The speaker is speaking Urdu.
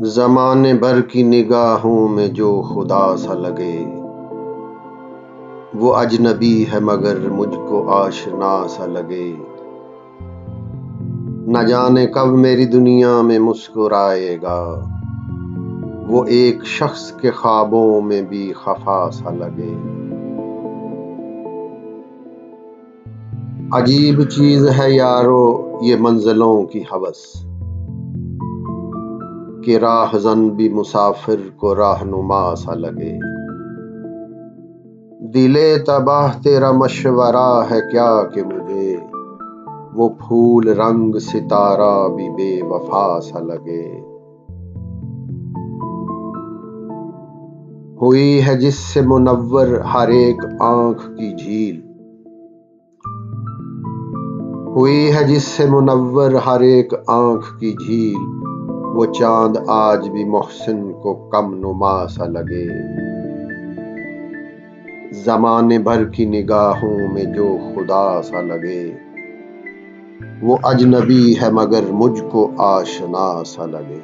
زمانے بھر کی نگاہوں میں جو خدا سا لگے، وہ اجنبی ہے مگر مجھ کو آشنا سا لگے۔ نہ جانے کب میری دنیا میں مسکرائے گا، وہ ایک شخص کے خوابوں میں بھی خفا سا لگے۔ عجیب چیز ہے یارو یہ منزلوں کی ہوس، کہ راہزن بھی مسافر کو رہنما سا لگے۔ دل تباہ تیرا مشورہ ہے کیا کہ مجھے، وہ پھول رنگ ستارہ بھی بے وفا سا لگے۔ ہوئی ہے جس سے منور ہر ایک آنکھ کی جھیل، ہوئی ہے جس سے منور ہر ایک آنکھ کی جھیل، وہ چاند آج بھی محسن کو کم نما سا لگے۔ زمانے بھر کی نگاہوں میں جو خدا سا لگے، وہ اجنبی ہے مگر مجھ کو آشنا سا لگے۔